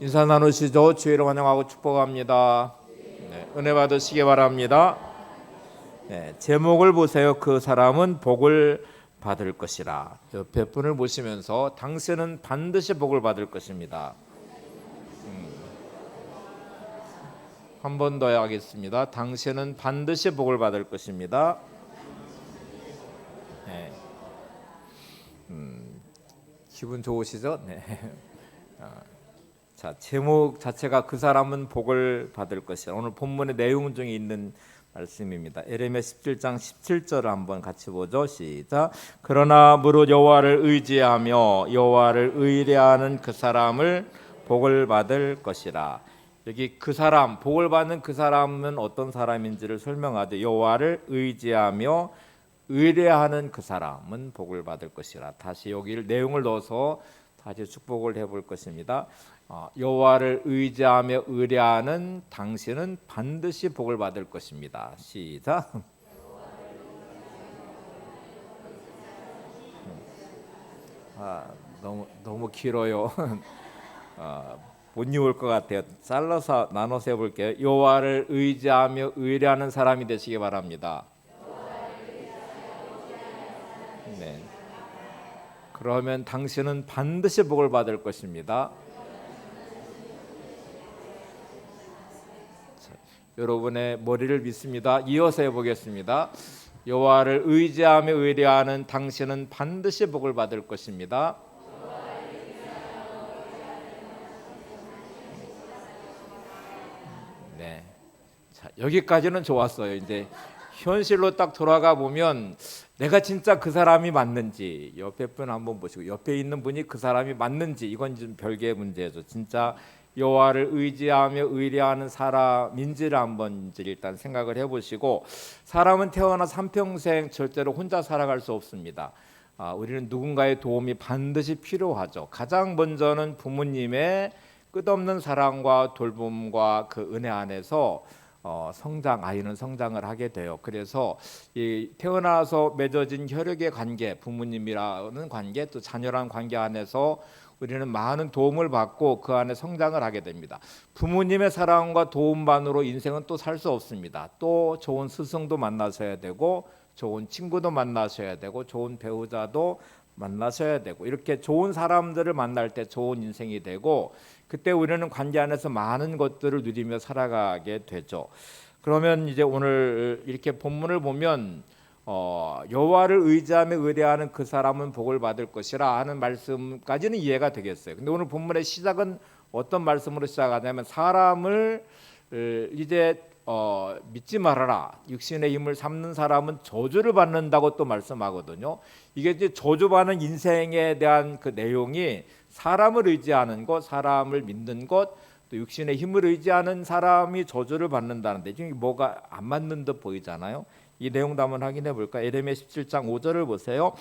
인사 나누시죠. 주의를 환영하고 축복합니다. 네, 은혜 받으시기 바랍니다. 네, 제목을 보세요. 그 사람은 복을 받을 것이라. 옆에 분을 보시면서 당신은 반드시 복을 받을 것입니다. 한 번 더 하겠습니다. 당신은 반드시 복을 받을 것입니다. 네. 기분 좋으시죠? 네. 자, 제목 자체가 그 사람은 복을 받을 것이라. 오늘 본문의 내용 중에 있는 말씀입니다. 에레미야 17장 17절을 한번 같이 보죠. 시작. 그러나 무릇 여호와를 의지하며 여호와를 의뢰하는 그 사람을 복을 받을 것이라. 여기 그 사람, 복을 받는 그 사람은 어떤 사람인지를 설명하죠. 여호와를 의지하며 의뢰하는 그 사람은 복을 받을 것이라. 다시 여기를 내용을 넣어서 다시 축복을 해볼 것입니다. 여호와를 의지하며 의뢰하는 당신은 반드시 복을 받을 것입니다. 시작. 너무 길어요. 못 읽을 것 같아요. 잘라서 나눠서 해볼게요. 여호와를 의지하며 의뢰하는 사람이 되시기 바랍니다. 네. 그러면 당신은 반드시 복을 받을 것입니다. 여러분의 머리를 믿습니다. 이어서 해보겠습니다. 여호와를 의지하며 의뢰하는 당신은 반드시 복을 받을 것입니다. 네, 자, 여기까지는 좋았어요. 이제 현실로 딱 돌아가 보면 내가 진짜 그 사람이 맞는지, 옆에 분 한번 보시고 옆에 있는 분이 그 사람이 맞는지, 이건 좀 별개의 문제죠. 진짜 여호와를 의지하며 의뢰하는 사람인지를 한번 이제 일단 생각을 해보시고, 사람은 태어나서 한평생 절대로 혼자 살아갈 수 없습니다. 우리는 누군가의 도움이 반드시 필요하죠. 가장 먼저는 부모님의 끝없는 사랑과 돌봄과 그 은혜 안에서 아이는 성장을 하게 돼요. 그래서 이 태어나서 맺어진 혈육의 관계, 부모님이라는 관계, 또 자녀라는 관계 안에서 우리는 많은 도움을 받고 그 안에 성장을 하게 됩니다. 부모님의 사랑과 도움만으로 인생은 또 살 수 없습니다. 또 좋은 스승도 만나셔야 되고, 좋은 친구도 만나셔야 되고, 좋은 배우자도 만나셔야 되고, 이렇게 좋은 사람들을 만날 때 좋은 인생이 되고, 그때 우리는 관계 안에서 많은 것들을 누리며 살아가게 되죠. 그러면 이제 오늘 이렇게 본문을 보면 여호와를 의지하며 의뢰하는 그 사람은 복을 받을 것이라 하는 말씀까지는 이해가 되겠어요. 근데 오늘 본문의 시작은 어떤 말씀으로 시작하냐면, 사람을 이제 믿지 말아라. 육신의 힘을 삼는 사람은 저주를 받는다고 또 말씀하거든요. 이게 이제 저주받는 인생에 대한 그 내용이 사람을 의지하는 것, 사람을 믿는 것, 또 육신의 힘을 의지하는 사람이 저주를 받는다는데, 지금 뭐가 안 맞는 듯 보이잖아요. 이 내용도 한번 확인해 볼까요? 에레미야 17장 5절을 보세요.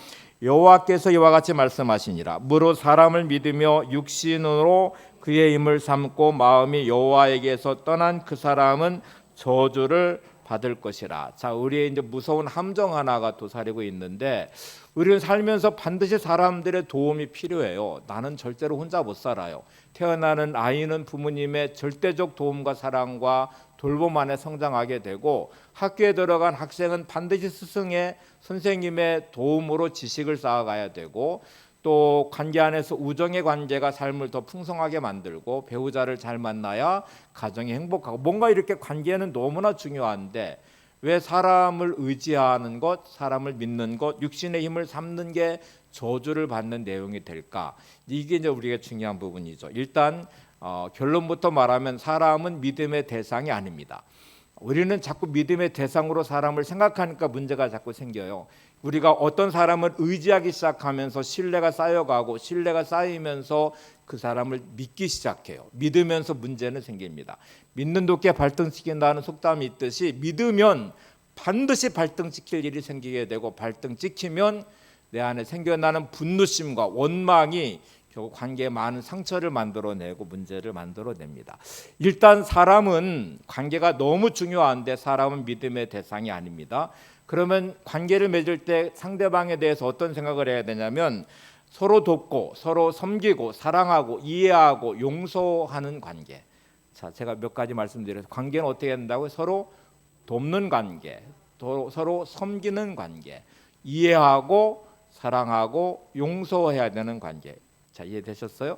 여호와께서 이와 같이 말씀하시니라. 무릇 사람을 믿으며 육신으로 그의 힘을 삼고 마음이 여호와에게서 떠난 그 사람은 저주를 받을 것이라. 자, 우리의 이제 무서운 함정 하나가 도사리고 있는데, 우리는 살면서 반드시 사람들의 도움이 필요해요. 나는 절대로 혼자 못 살아요. 태어나는 아이는 부모님의 절대적 도움과 사랑과 돌봄 안에 성장하게 되고, 학교에 들어간 학생은 반드시 스승의 선생님의 도움으로 지식을 쌓아가야 되고, 또 관계 안에서 우정의 관계가 삶을 더 풍성하게 만들고, 배우자를 잘 만나야 가정이 행복하고, 뭔가 이렇게 관계는 너무나 중요한데 왜 사람을 의지하는 것, 사람을 믿는 것, 육신의 힘을 삼는 게 저주를 받는 내용이 될까? 이게 이제 우리가 중요한 부분이죠. 일단 결론부터 말하면 사람은 믿음의 대상이 아닙니다. 우리는 자꾸 믿음의 대상으로 사람을 생각하니까 문제가 자꾸 생겨요. 우리가 어떤 사람을 의지하기 시작하면서 신뢰가 쌓여가고, 신뢰가 쌓이면서 그 사람을 믿기 시작해요. 믿으면서 문제는 생깁니다. 믿는 도끼에 발등찍힌다는 속담이 있듯이, 믿으면 반드시 발등찍힐 일이 생기게 되고, 발등찍히면 내 안에 생겨나는 분노심과 원망이 결국 관계에 많은 상처를 만들어내고 문제를 만들어냅니다. 일단 사람은 관계가 너무 중요한데 사람은 믿음의 대상이 아닙니다. 그러면 관계를 맺을 때 상대방에 대해서 어떤 생각을 해야 되냐면, 서로 돕고 서로 섬기고 사랑하고 이해하고 용서하는 관계. 자, 제가 몇 가지 말씀드려서 관계는 어떻게 된다고요? 서로 돕는 관계, 서로 섬기는 관계, 이해하고 사랑하고 용서해야 되는 관계. 자, 이해되셨어요?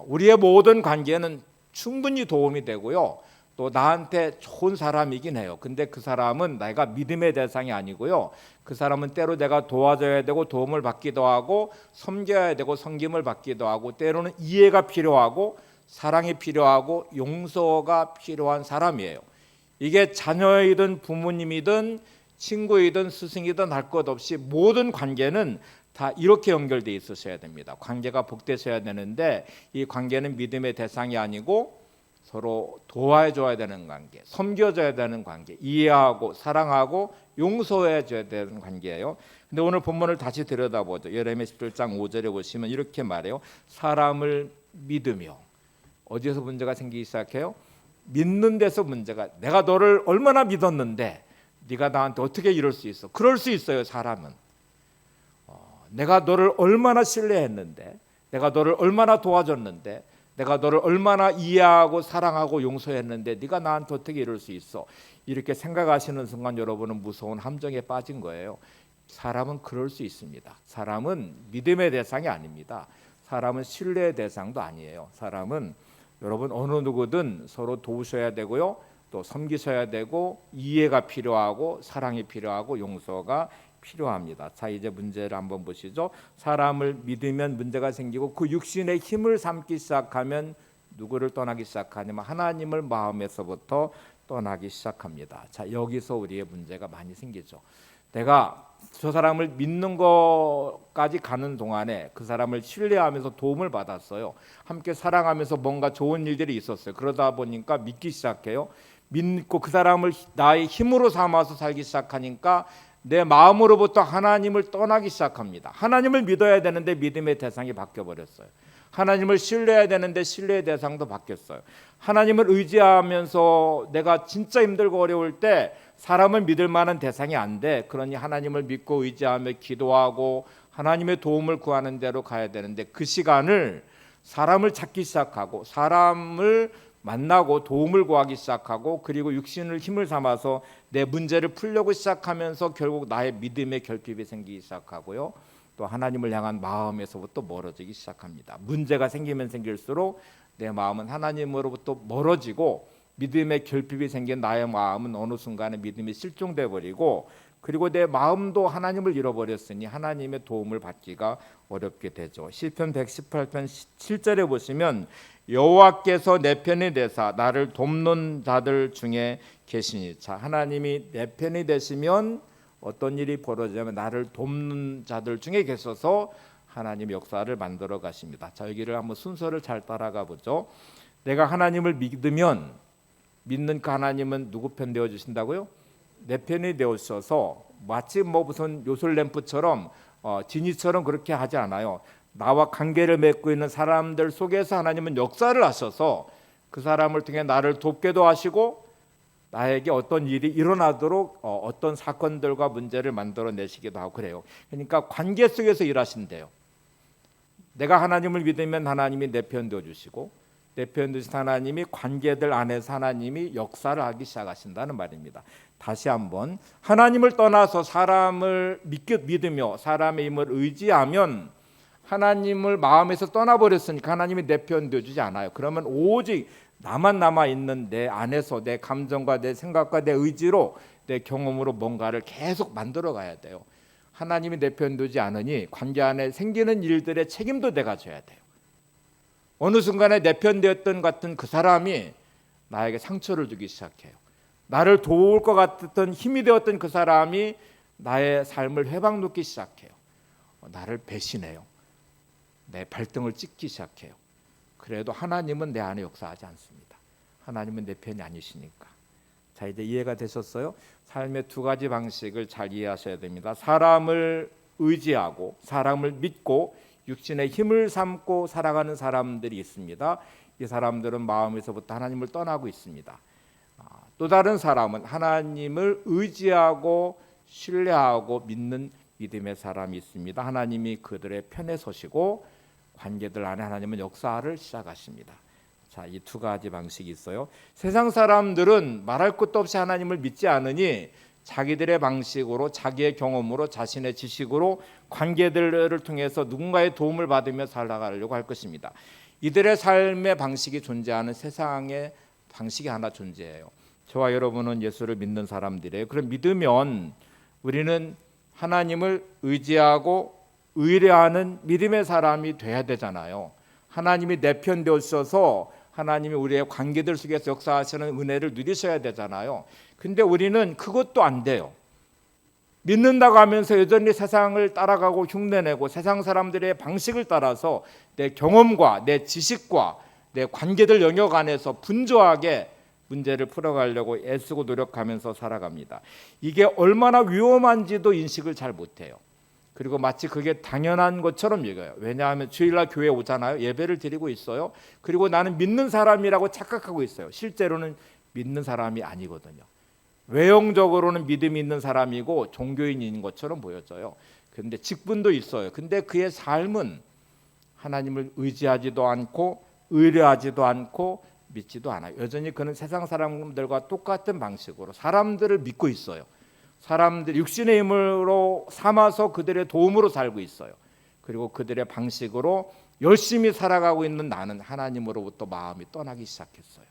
우리의 모든 관계는 충분히 도움이 되고요. 또 나한테 좋은 사람이긴 해요. 근데 그 사람은 내가 믿음의 대상이 아니고요. 그 사람은 때로 내가 도와줘야 되고 도움을 받기도 하고 섬겨야 되고 섬김을 받기도 하고 때로는 이해가 필요하고 사랑이 필요하고 용서가 필요한 사람이에요. 이게 자녀이든 부모님이든 친구이든 스승이든 할 것 없이 모든 관계는 다 이렇게 연결되어 있으셔야 됩니다. 관계가 복되셔야 되는데 이 관계는 믿음의 대상이 아니고 서로 도와줘야 되는 관계, 섬겨줘야 되는 관계, 이해하고 사랑하고 용서해줘야 되는 관계예요. 근데 오늘 본문을 다시 들여다보죠. 예레미야 17장 5절에 보시면 이렇게 말해요. 사람을 믿으며. 어디에서 문제가 생기기 시작해요? 믿는 데서 문제가. 내가 너를 얼마나 믿었는데 네가 나한테 어떻게 이럴 수 있어? 그럴 수 있어요. 사람은. 내가 너를 얼마나 신뢰했는데, 내가 너를 얼마나 도와줬는데, 내가 너를 얼마나 이해하고 사랑하고 용서했는데 네가 나한테 어떻게 이럴 수 있어? 이렇게 생각하시는 순간 여러분은 무서운 함정에 빠진 거예요. 사람은 그럴 수 있습니다. 사람은 믿음의 대상이 아닙니다. 사람은 신뢰의 대상도 아니에요. 사람은 여러분 어느 누구든 서로 도우셔야 되고요. 또 섬기셔야 되고 이해가 필요하고 사랑이 필요하고 용서가 필요합니다. 자, 이제 문제를 한번 보시죠. 사람을 믿으면 문제가 생기고 그 육신의 힘을 삼기 시작하면 누구를 떠나기 시작하냐면 하나님을 마음에서부터 떠나기 시작합니다. 자, 여기서 우리의 문제가 많이 생기죠. 내가 저 사람을 믿는 것까지 가는 동안에 그 사람을 신뢰하면서 도움을 받았어요. 함께 사랑하면서 뭔가 좋은 일들이 있었어요. 그러다 보니까 믿기 시작해요. 믿고 그 사람을 나의 힘으로 삼아서 살기 시작하니까 내 마음으로부터 하나님을 떠나기 시작합니다. 하나님을 믿어야 되는데 믿음의 대상이 바뀌어버렸어요. 하나님을 신뢰해야 되는데 신뢰의 대상도 바뀌었어요. 하나님을 의지하면서 내가 진짜 힘들고 어려울 때 사람을 믿을 만한 대상이 안 돼. 그러니 하나님을 믿고 의지하며 기도하고 하나님의 도움을 구하는 대로 가야 되는데 그 시간을 사람을 찾기 시작하고 사람을 만나고 도움을 구하기 시작하고 그리고 육신을 힘을 삼아서 내 문제를 풀려고 시작하면서 결국 나의 믿음의 결핍이 생기기 시작하고요. 또 하나님을 향한 마음에서부터 멀어지기 시작합니다. 문제가 생기면 생길수록 내 마음은 하나님으로부터 멀어지고 믿음의 결핍이 생긴 나의 마음은 어느 순간에 믿음이 실종돼 버리고 그리고 내 마음도 하나님을 잃어버렸으니 하나님의 도움을 받기가 어렵게 되죠. 시편 118편 7절에 보시면 여호와께서 내 편이 되사 나를 돕는 자들 중에 계시니. 자, 하나님이 내 편이 되시면 어떤 일이 벌어지냐면 나를 돕는 자들 중에 계셔서 하나님 역사를 만들어 가십니다. 자, 여기를 한번 순서를 잘 따라가 보죠. 내가 하나님을 믿으면 믿는 그 하나님은 누구 편 되어 주신다고요? 내 편이 되어주셔서 마치 무슨 요술램프처럼 지니처럼 그렇게 하지 않아요. 나와 관계를 맺고 있는 사람들 속에서 하나님은 역사를 하셔서 그 사람을 통해 나를 돕게도 하시고 나에게 어떤 일이 일어나도록 어떤 사건들과 문제를 만들어내시기도 하고 그래요. 그러니까 관계 속에서 일하신대요. 내가 하나님을 믿으면 하나님이 내 편 되어주시고 내 편 되신 하나님이 관계들 안에서 하나님이 역사를 하기 시작하신다는 말입니다. 다시 한번 하나님을 떠나서 사람을 믿으며 사람의 힘을 의지하면 하나님을 마음에서 떠나버렸으니까 하나님이 내 편 되어주지 않아요. 그러면 오직 나만 남아있는 내 안에서 내 감정과 내 생각과 내 의지로 내 경험으로 뭔가를 계속 만들어 가야 돼요. 하나님이 내 편 되지 않으니 관계 안에 생기는 일들의 책임도 내가 져야 돼요. 어느 순간에 내 편 되었던 같은 그 사람이 나에게 상처를 주기 시작해요. 나를 도울 것 같았던 힘이 되었던 그 사람이 나의 삶을 회방놓기 시작해요. 나를 배신해요. 내 발등을 찍기 시작해요. 그래도 하나님은 내 안에 역사하지 않습니다. 하나님은 내 편이 아니시니까. 자, 이제 이해가 되셨어요? 삶의 두 가지 방식을 잘 이해하셔야 됩니다. 사람을 의지하고 사람을 믿고 육신의 힘을 삼고 살아가는 사람들이 있습니다. 이 사람들은 마음에서부터 하나님을 떠나고 있습니다. 또 다른 사람은 하나님을 의지하고 신뢰하고 믿는 믿음의 사람이 있습니다. 하나님이 그들의 편에 서시고 관계들 안에 하나님은 역사를 시작하십니다. 자, 이 두 가지 방식이 있어요. 세상 사람들은 말할 것도 없이 하나님을 믿지 않으니 자기들의 방식으로, 자기의 경험으로, 자신의 지식으로 관계들을 통해서 누군가의 도움을 받으며 살아가려고 할 것입니다. 이들의 삶의 방식이 존재하는 세상의 방식이 하나 존재해요. 저와 여러분은 예수를 믿는 사람들이에요. 그럼 믿으면 우리는 하나님을 의지하고 의뢰하는 믿음의 사람이 돼야 되잖아요. 하나님이 내 편 되셔서 하나님이 우리의 관계들 속에서 역사하시는 은혜를 누리셔야 되잖아요. 근데 우리는 그것도 안 돼요. 믿는다고 하면서 여전히 세상을 따라가고 흉내내고 세상 사람들의 방식을 따라서 내 경험과 내 지식과 내 관계들 영역 안에서 분주하게 문제를 풀어가려고 애쓰고 노력하면서 살아갑니다. 이게 얼마나 위험한지도 인식을 잘 못해요. 그리고 마치 그게 당연한 것처럼 여겨요. 왜냐하면 주일날 교회 오잖아요. 예배를 드리고 있어요. 그리고 나는 믿는 사람이라고 착각하고 있어요. 실제로는 믿는 사람이 아니거든요. 외형적으로는 믿음이 있는 사람이고 종교인인 것처럼 보여져요. 그런데 직분도 있어요. 근데 그의 삶은 하나님을 의지하지도 않고 의뢰하지도 않고 믿지도 않아요. 여전히 그는 세상 사람들과 똑같은 방식으로 사람들을 믿고 있어요. 사람들 육신의 힘으로 삼아서 그들의 도움으로 살고 있어요. 그리고 그들의 방식으로 열심히 살아가고 있는 나는 하나님으로부터 마음이 떠나기 시작했어요.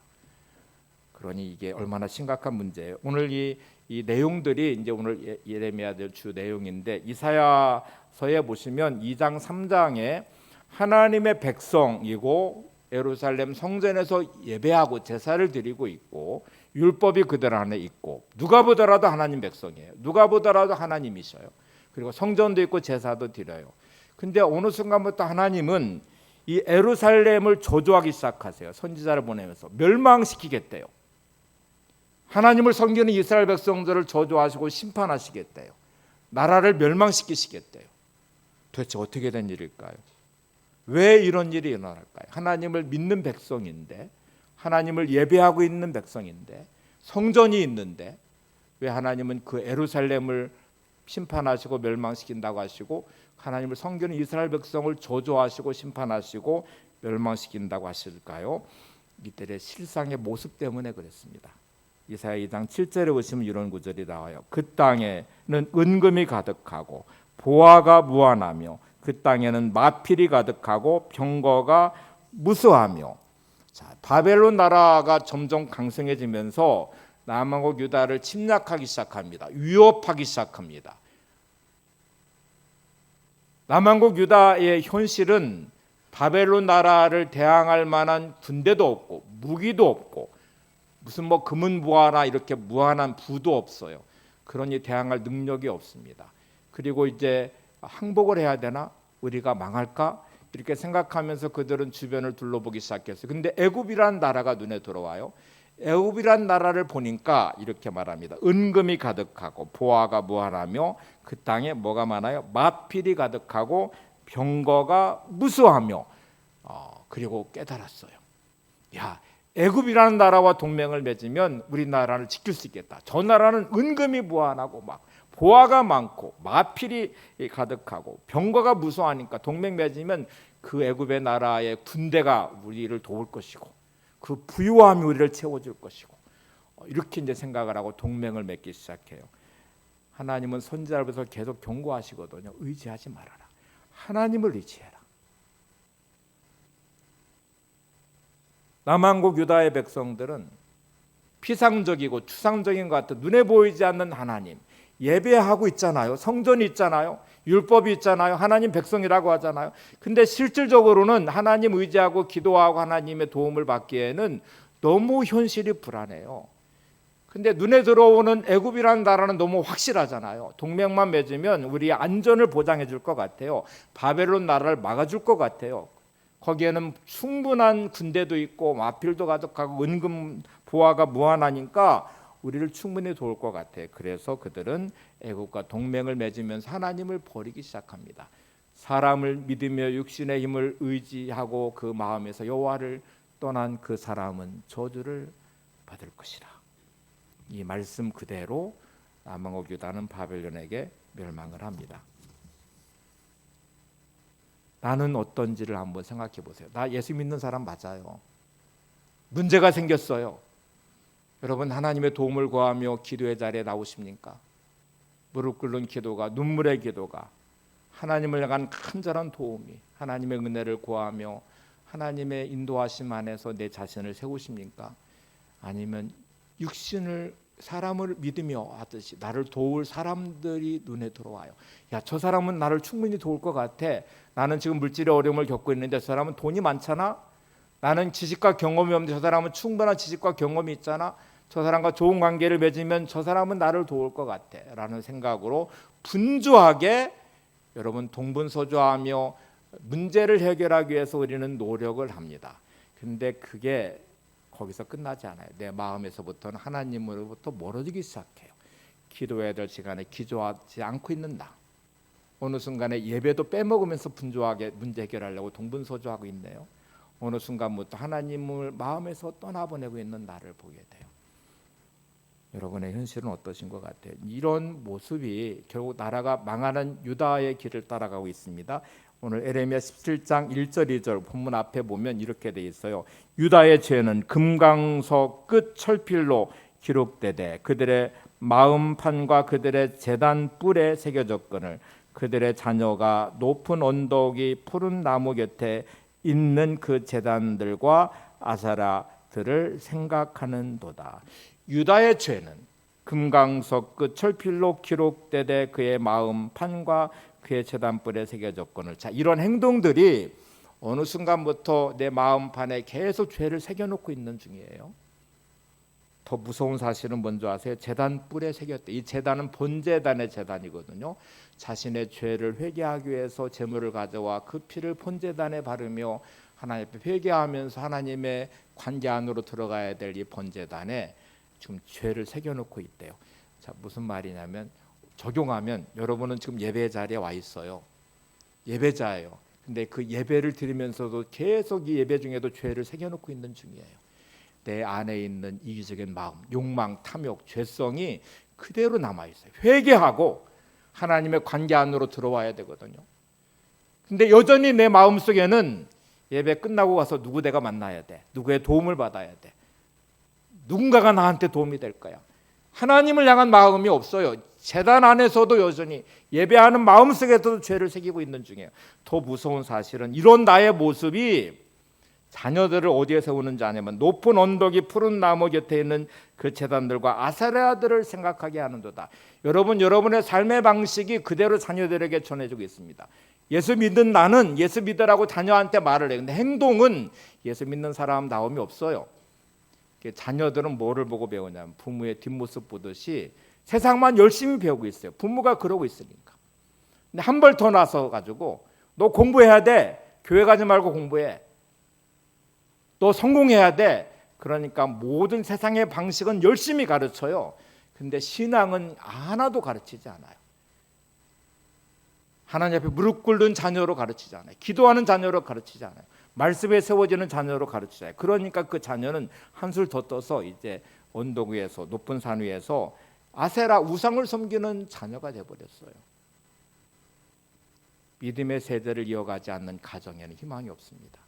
그러니 이게 얼마나 심각한 문제예요. 오늘 이 내용들이 이제 오늘 예레미야 될 주 내용인데 이사야서에 보시면 2장 3장에 하나님의 백성이고 예루살렘 성전에서 예배하고 제사를 드리고 있고 율법이 그들 안에 있고 누가 보더라도 하나님 백성이에요. 누가 보더라도 하나님이셔요. 그리고 성전도 있고 제사도 드려요. 근데 어느 순간부터 하나님은 이 예루살렘을 저주하기 시작하세요. 선지자를 보내면서 멸망시키겠대요. 하나님을 섬기는 이스라엘 백성들을 저주하시고 심판하시겠대요. 나라를 멸망시키시겠대요. 도대체 어떻게 된 일일까요? 왜 이런 일이 일어날까요? 하나님을 믿는 백성인데, 하나님을 예배하고 있는 백성인데, 성전이 있는데 왜 하나님은 그 예루살렘을 심판하시고 멸망시킨다고 하시고 하나님을 섬기는 이스라엘 백성을 저주하시고 심판하시고 멸망시킨다고 하실까요? 이들의 실상의 모습 때문에 그랬습니다. 이사야 2장 7절에 보시면 이런 구절이 나와요. 그 땅에는 은금이 가득하고 보화가 무한하며 그 땅에는 마필이 가득하고 병거가 무수하며. 자, 바벨론 나라가 점점 강성해지면서 남한국 유다를 침략하기 시작합니다. 위협하기 시작합니다. 남한국 유다의 현실은 바벨론 나라를 대항할 만한 군대도 없고 무기도 없고 무슨 뭐 금은부하나 이렇게 무한한 부도 없어요. 그러니 대항할 능력이 없습니다. 그리고 이제 항복을 해야 되나? 우리가 망할까? 이렇게 생각하면서 그들은 주변을 둘러보기 시작했어요. 근데 애굽이라는 나라가 눈에 들어와요. 애굽이라는 나라를 보니까 이렇게 말합니다. 은금이 가득하고 보화가 무한하며 그 땅에 뭐가 많아요? 마필이 가득하고 병거가 무수하며. 그리고 깨달았어요. 야, 애굽이라는 나라와 동맹을 맺으면 우리나라를 지킬 수 있겠다. 저 나라는 은금이 무한하고 막 보화가 많고 마필이 가득하고 병거가 무수하니까 동맹 맺으면 그 애굽의 나라의 군대가 우리를 도울 것이고 그 부유함이 우리를 채워줄 것이고 이렇게 이제 생각을 하고 동맹을 맺기 시작해요. 하나님은 선지자로서 계속 경고하시거든요. 의지하지 말아라. 하나님을 의지해라. 남한국 유다의 백성들은 피상적이고 추상적인 것 같은 눈에 보이지 않는 하나님 예배하고 있잖아요. 성전이 있잖아요. 율법이 있잖아요. 하나님 백성이라고 하잖아요. 근데 실질적으로는 하나님 의지하고 기도하고 하나님의 도움을 받기에는 너무 현실이 불안해요. 근데 눈에 들어오는 애굽이라는 나라는 너무 확실하잖아요. 동맹만 맺으면 우리의 안전을 보장해 줄 것 같아요. 바벨론 나라를 막아줄 것 같아요. 거기에는 충분한 군대도 있고 마필도 가득하고 은금 보화가 무한하니까 우리를 충분히 도울 것 같아요. 그래서 그들은 애국과 동맹을 맺으면서 하나님을 버리기 시작합니다. 사람을 믿으며 육신의 힘을 의지하고 그 마음에서 여호와를 떠난 그 사람은 저주를 받을 것이라. 이 말씀 그대로 남한국 유다는 바벨론에게 멸망을 합니다. 나는 어떤지를 한번 생각해 보세요. 나 예수 믿는 사람 맞아요. 문제가 생겼어요. 여러분 하나님의 도움을 구하며 기도의 자리에 나오십니까? 무릎 꿇는 기도가, 눈물의 기도가 하나님을 향한 간절한 도움이, 하나님의 은혜를 구하며 하나님의 인도하심 안에서 내 자신을 세우십니까? 아니면 육신을, 사람을 믿으며 하듯이 나를 도울 사람들이 눈에 들어와요. 야, 저 사람은 나를 충분히 도울 것 같아. 나는 지금 물질의 어려움을 겪고 있는데 저 사람은 돈이 많잖아. 나는 지식과 경험이 없는데 저 사람은 충분한 지식과 경험이 있잖아. 저 사람과 좋은 관계를 맺으면 저 사람은 나를 도울 것 같아 라는 생각으로 분주하게 여러분 동분서주하며 문제를 해결하기 위해서 우리는 노력을 합니다. 근데 그게 거기서 끝나지 않아요. 내 마음에서부터는 하나님으로부터 멀어지기 시작해요. 기도해야 될 시간에 기도하지 않고 있는 나, 어느 순간에 예배도 빼먹으면서 분주하게 문제 해결하려고 동분서주하고 있네요. 어느 순간부터 하나님을 마음에서 떠나보내고 있는 나를 보게 돼요. 여러분의 현실은 어떠신 것 같아요? 이런 모습이 결국 나라가 망하는 유다의 길을 따라가고 있습니다. 오늘 에레미야 17장 1절 2절 본문 앞에 보면 이렇게 돼 있어요. 유다의 죄는 금강석 끝 철필로 기록되되 그들의 마음판과 그들의 제단 뿔에 새겨졌거늘 그들의 자녀가 높은 언덕이 푸른 나무 곁에 있는 그 제단들과 아사라들을 생각하는도다. 유다의 죄는 금강석 끝 철필로 기록되되 그의 마음판과 그의 제단뿔에 새겨졌거늘. 자, 이런 행동들이 어느 순간부터 내 마음판에 계속 죄를 새겨놓고 있는 중이에요. 더 무서운 사실은 뭔지 아세요? 제단뿔에 새겼대. 이 제단은 본제단의 제단이거든요. 자신의 죄를 회개하기 위해서 제물을 가져와 그 피를 본제단에 바르며 하나님 앞에 회개하면서 하나님의 관계 안으로 들어가야 될 이 본제단에 지금 죄를 새겨놓고 있대요. 자, 무슨 말이냐면 적용하면 여러분은 지금 예배 자리에 와 있어요. 예배자예요. 근데 그 예배를 드리면서도 계속 이 예배 중에도 죄를 새겨놓고 있는 중이에요. 내 안에 있는 이기적인 마음, 욕망, 탐욕, 죄성이 그대로 남아있어요. 회개하고 하나님의 관계 안으로 들어와야 되거든요. 근데 여전히 내 마음속에는 예배 끝나고 와서 누구 내가 만나야 돼. 누구의 도움을 받아야 돼. 누군가가 나한테 도움이 될 거야. 하나님을 향한 마음이 없어요. 제단 안에서도 여전히 예배하는 마음속에서도 죄를 새기고 있는 중이에요. 더 무서운 사실은 이런 나의 모습이 자녀들을 어디에 세우는지 아냐면 높은 언덕이 푸른 나무 곁에 있는 그 제단들과 아사라들을 생각하게 하는도다. 여러분, 여러분의 삶의 방식이 그대로 자녀들에게 전해지고 있습니다. 예수 믿는 나는 예수 믿으라고 자녀한테 말을 해요. 근데 행동은 예수 믿는 사람 다움이 없어요. 자녀들은 뭐를 보고 배우냐면 부모의 뒷모습 보듯이 세상만 열심히 배우고 있어요. 부모가 그러고 있으니까. 근데 한 발 더 나서 가지고 너 공부해야 돼. 교회 가지 말고 공부해. 너 성공해야 돼. 그러니까 모든 세상의 방식은 열심히 가르쳐요. 근데 신앙은 하나도 가르치지 않아요. 하나님 앞에 무릎 꿇는 자녀로 가르치지 않아요. 기도하는 자녀로 가르치지 않아요. 말씀에 세워지는 자녀로 가르치지 않아요. 그러니까 그 자녀는 한술 더 떠서 이제 언덕 위에서, 높은 산 위에서 아세라 우상을 섬기는 자녀가 되어버렸어요. 믿음의 세대를 이어가지 않는 가정에는 희망이 없습니다.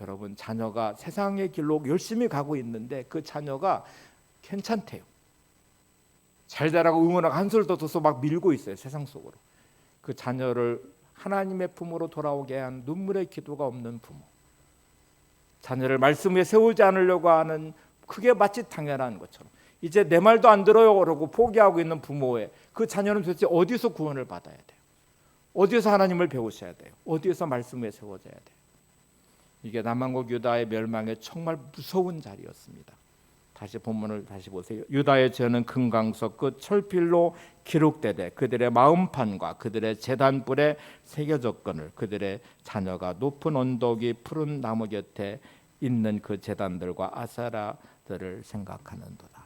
여러분, 자녀가 세상의 길로 열심히 가고 있는데 그 자녀가 괜찮대요. 잘 되라고 응원하고 한술 더 떠서 막 밀고 있어요. 세상 속으로. 그 자녀를 하나님의 품으로 돌아오게 한 눈물의 기도가 없는 부모, 자녀를 말씀 위에 세우지 않으려고 하는, 그게 마치 당연한 것처럼 이제 내 말도 안 들어요 그러고 포기하고 있는 부모의 그 자녀는 도대체 어디서 구원을 받아야 돼요? 어디서 하나님을 배우셔야 돼요? 어디에서 말씀 위에 세워져야 돼요? 이게 남한국 유다의 멸망의 정말 무서운 자리였습니다. 다시 본문을 다시 보세요. 유다의 죄는 금강석 끝 철필로 기록되되 그들의 마음판과 그들의 제단뿔에 새겨졌거늘 그들의 자녀가 높은 언덕이 푸른 나무 곁에 있는 그 제단들과 아사라들을 생각하는도다.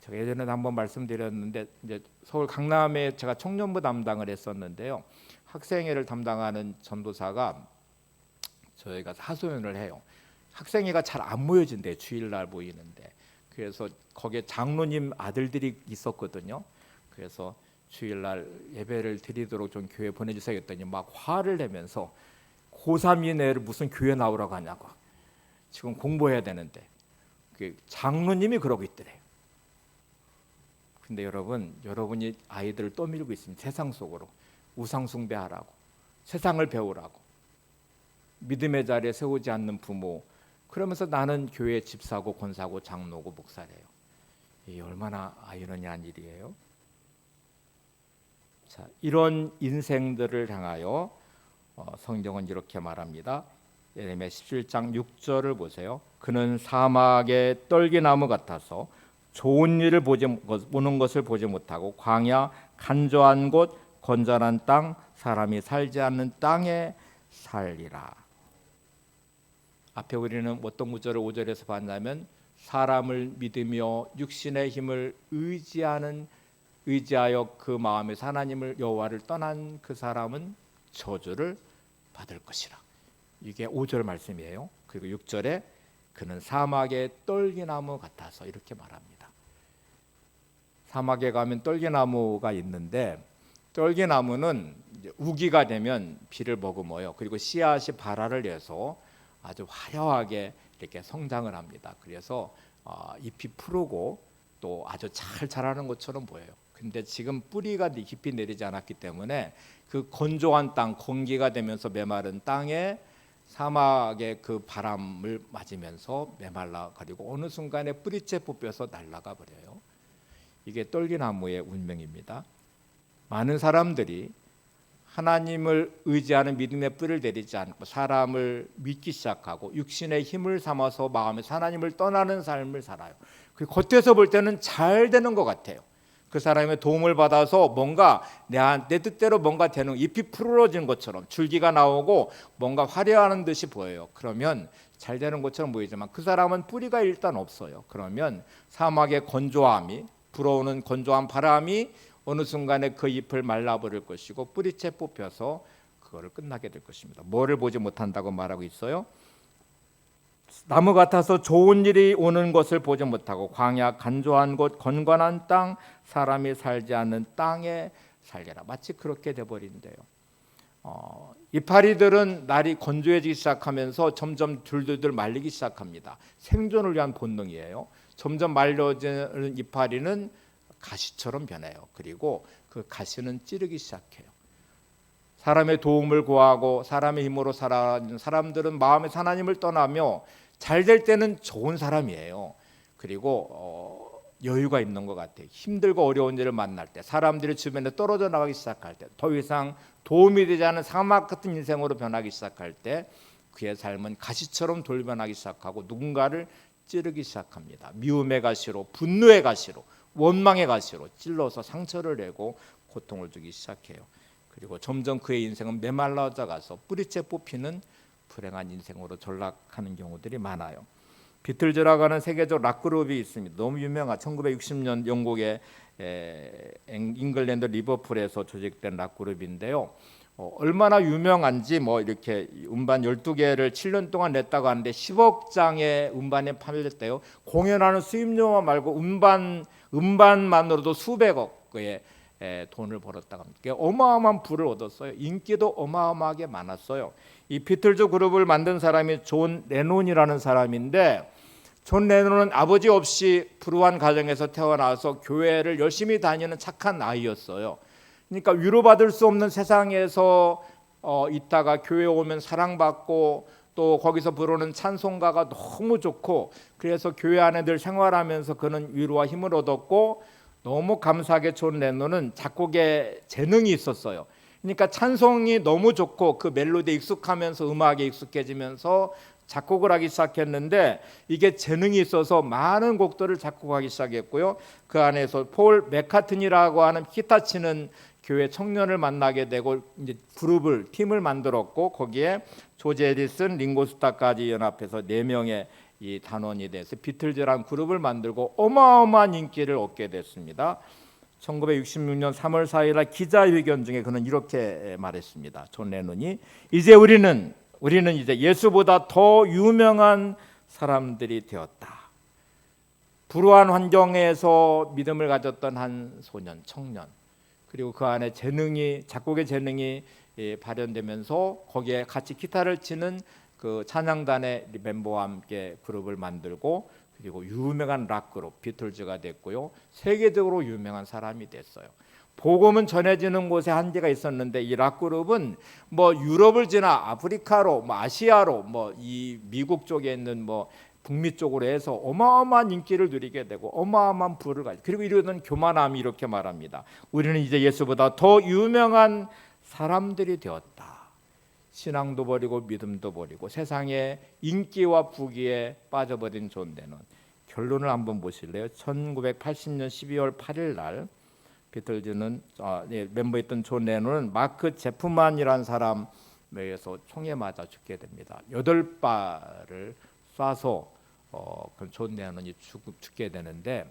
제가 예전에 한번 말씀드렸는데 이제 서울 강남에 제가 청년부 담당을 했었는데요. 학생회를 담당하는 전도사가 저희가 하소연을 해요. 학생회가 잘 안 모여진대. 주일날 모이는데. 그래서 거기에 장로님 아들들이 있었거든요. 그래서 주일날 예배를 드리도록 좀 교회 보내주세요 했더니 막 화를 내면서 고3이 내를 무슨 교회 나오라고 하냐고. 지금 공부해야 되는데. 장로님이 그러고 있더래요. 근데 여러분이 아이들을 떠밀고 있습니다. 세상 속으로. 우상 숭배하라고. 세상을 배우라고. 믿음의 자리에 세우지 않는 부모. 그러면서 나는 교회 집사고 권사고 장로고 목사래요. 이게 얼마나 아이러니한 일이에요. 자, 이런 인생들을 향하여 성경은 이렇게 말합니다. 예레미야 17장 6절을 보세요. 그는 사막의 떨기나무 같아서 좋은 일을 보는 것을 보지 못하고 광야 간조한 곳 건전한 땅 사람이 살지 않는 땅에 살리라. 앞에 우리는 어떤 구절을 5절에서 봤냐면 사람을 믿으며 육신의 힘을 의지하여 그 마음에 하나님을 여호와를 떠난 그 사람은 저주를 받을 것이라. 이게 5절 말씀이에요. 그리고 6절에 그는 사막의 떨기나무 같아서 이렇게 말합니다. 사막에 가면 떨기나무가 있는데 떨기나무는 이제 우기가 되면 비를 머금어요. 그리고 씨앗이 발화를 해서 아주 화려하게 이렇게 성장을 합니다. 그래서 잎이 푸르고 또 아주 잘 자라는 것처럼 보여요. 근데 지금 뿌리가 깊이 내리지 않았기 때문에 그 건조한 땅, 건기가 되면서 메마른 땅에 사막의 그 바람을 맞으면서 메말라 가지고 어느 순간에 뿌리째 뽑혀서 날아가 버려요. 이게 떨기나무의 운명입니다. 많은 사람들이 하나님을 의지하는 믿음의 뿌리를 내리지 않고 사람을 믿기 시작하고 육신의 힘을 삼아서 마음에서 하나님을 떠나는 삶을 살아요. 그 겉에서 볼 때는 잘 되는 것 같아요. 그 사람의 도움을 받아서 뭔가 내 뜻대로 뭔가 되는 잎이 푸르러진 것처럼 줄기가 나오고 뭔가 화려하는 듯이 보여요. 그러면 잘 되는 것처럼 보이지만 그 사람은 뿌리가 일단 없어요. 그러면 사막의 건조함이 불어오는 건조한 바람이 어느 순간에 그 잎을 말라버릴 것이고 뿌리채 뽑혀서 그거를 끝나게 될 것입니다. 뭐를 보지 못한다고 말하고 있어요? 나무 같아서 좋은 일이 오는 것을 보지 못하고 광야 간조한 곳 건건한 땅 사람이 살지 않는 땅에 살게라. 마치 그렇게 돼버린대요. 이파리들은 날이 건조해지기 시작하면서 점점 둘둘둘 말리기 시작합니다. 생존을 위한 본능이에요. 점점 말려지는 이파리는 가시처럼 변해요. 그리고 그 가시는 찌르기 시작해요. 사람의 도움을 구하고 사람의 힘으로 살아가는 사람들은 마음에서 하나님을 떠나며 잘 될 때는 좋은 사람이에요. 그리고 여유가 있는 것 같아요. 힘들고 어려운 일을 만날 때, 사람들이 주변에 떨어져 나가기 시작할 때, 더 이상 도움이 되지 않은 사막 같은 인생으로 변하기 시작할 때 그의 삶은 가시처럼 돌변하기 시작하고 누군가를 찌르기 시작합니다. 미움의 가시로, 분노의 가시로, 원망의 가시로 찔러서 상처를 내고 고통을 주기 시작해요. 그리고 점점 그의 인생은 메말라져 가서 뿌리째 뽑히는 불행한 인생으로 전락하는 경우들이 많아요. 비틀즈라고 하는 세계적 락그룹이 있습니다. 너무 유명한 1960년 영국의 잉글랜드 리버풀에서 조직된 락그룹인데요. 얼마나 유명한지 이렇게 음반 12개를 7년 동안 냈다고 하는데 10억 장의 음반이 판매됐대요. 공연하는 수입료만 말고 음반만으로도 수백억의 돈을 벌었다고 합니다. 어마어마한 부를 얻었어요. 인기도 어마어마하게 많았어요. 이 비틀즈 그룹을 만든 사람이 존 레논이라는 사람인데 존 레논은 아버지 없이 불우한 가정에서 태어나서 교회를 열심히 다니는 착한 아이였어요. 그러니까 위로받을 수 없는 세상에서 있다가 교회에 오면 사랑받고 또 거기서 부르는 찬송가가 너무 좋고 그래서 교회 안에 늘 생활하면서 그는 위로와 힘을 얻었고 너무 감사하게 존 레논은 작곡에 재능이 있었어요. 그러니까 찬송이 너무 좋고 그 멜로디에 익숙하면서 음악에 익숙해지면서 작곡을 하기 시작했는데 이게 재능이 있어서 많은 곡들을 작곡하기 시작했고요. 그 안에서 폴 맥카트니라고 하는 기타 치는 교회 청년을 만나게 되고 이제 팀을 만들었고 거기에 조지 에디슨, 링고스타까지 연합해서 4명의 이 단원이 돼서 비틀즈라는 그룹을 만들고 어마어마한 인기를 얻게 됐습니다. 1966년 3월 4일 날 기자회견 중에 그는 이렇게 말했습니다. 존 레논이 이제 우리는 이제 예수보다 더 유명한 사람들이 되었다. 불우한 환경에서 믿음을 가졌던 한 소년, 청년, 그리고 그 안에 작곡의 재능이 발현되면서 거기에 같이 기타를 치는 그 찬양단의 멤버와 함께 그룹을 만들고, 그리고 유명한 락 그룹 비틀즈가 됐고요. 세계적으로 유명한 사람이 됐어요. 복음은 전해지는 곳에 한계가 있었는데 이 락 그룹은 뭐 유럽을 지나 아프리카로, 뭐 아시아로, 뭐 이 미국 쪽에 있는 뭐 북미 쪽으로 해서 어마어마한 인기를 누리게 되고 어마어마한 부를 가지고, 그리고 이러던 교만함이 이렇게 말합니다. 우리는 이제 예수보다 더 유명한 사람들이 되었다. 신앙도 버리고 믿음도 버리고 세상의 인기와 부귀에 빠져버린 존 레논. 결론을 한번 보실래요? 1980년 12월 8일 날 비틀즈는 멤버였던 존 레논은 마크 제프만이라는 사람에 의해서 총에 맞아 죽게 됩니다. 8발을 쏴서 존 레논이 죽게 되는데,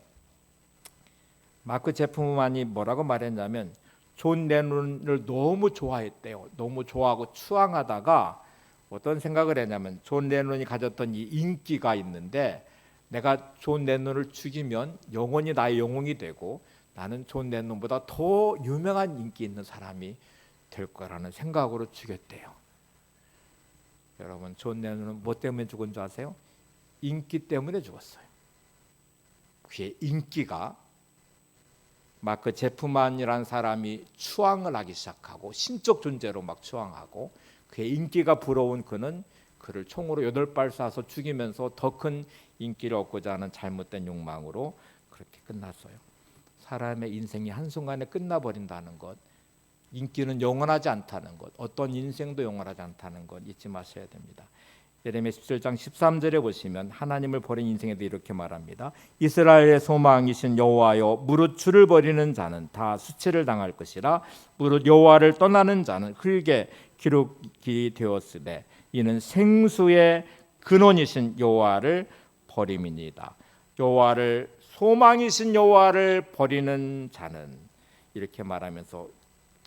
마크 제프만이 뭐라고 말했냐면 존 레논을 너무 좋아했대요. 너무 좋아하고 추앙하다가 어떤 생각을 했냐면, 존 레논이 가졌던 이 인기가 있는데 내가 존 레논을 죽이면 영혼이 나의 영웅이 되고 나는 존 레논보다 더 유명한 인기 있는 사람이 될 거라는 생각으로 죽였대요. 여러분, 존 레논은 뭐 때문에 죽은 줄 아세요? 인기 때문에 죽었어요. 그의 인기가 마크 제프만이라는 사람이 추앙을 하기 시작하고 신적 존재로 막 추앙하고, 그의 인기가 부러운 그는 그를 총으로 8발 쏴서 죽이면서 더 큰 인기를 얻고자 하는 잘못된 욕망으로 그렇게 끝났어요. 사람의 인생이 한순간에 끝나버린다는 것, 인기는 영원하지 않다는 것, 어떤 인생도 영원하지 않다는 것 잊지 마셔야 됩니다. 예레미야 17장 13절에 보시면 하나님을 버린 인생에 대해 이렇게 말합니다. 이스라엘의 소망이신 여호와여, 무릇 주를 버리는 자는 다 수치를 당할 것이라. 무릇 여호와를 떠나는 자는 흙에 기록이 되었으되 이는 생수의 근원이신 여호와를 버림이니이다. 여호와를, 소망이신 여호와를 버리는 자는, 이렇게 말하면서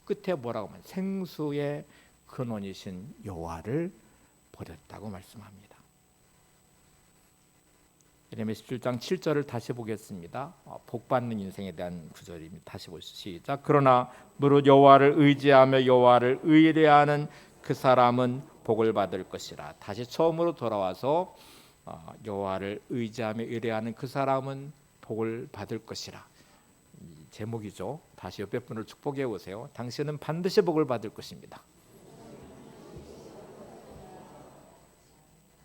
끝에 뭐라고 하면 생수의 근원이신 여호와를 버렸다고 말씀합니다. 예레미야 17장 7절을 다시 보겠습니다. 복 받는 인생에 대한 구절입니다. 다시 보시죠. 시작. 그러나 무릇 여호와를 의지하며 여호와를 의뢰하는 그 사람은 복을 받을 것이라. 다시 처음으로 돌아와서 여호와를 의지하며 의뢰하는 그 사람은 복을 받을 것이라. 제목이죠. 다시 옆에 분을 축복해 보세요. 당신은 반드시 복을 받을 것입니다.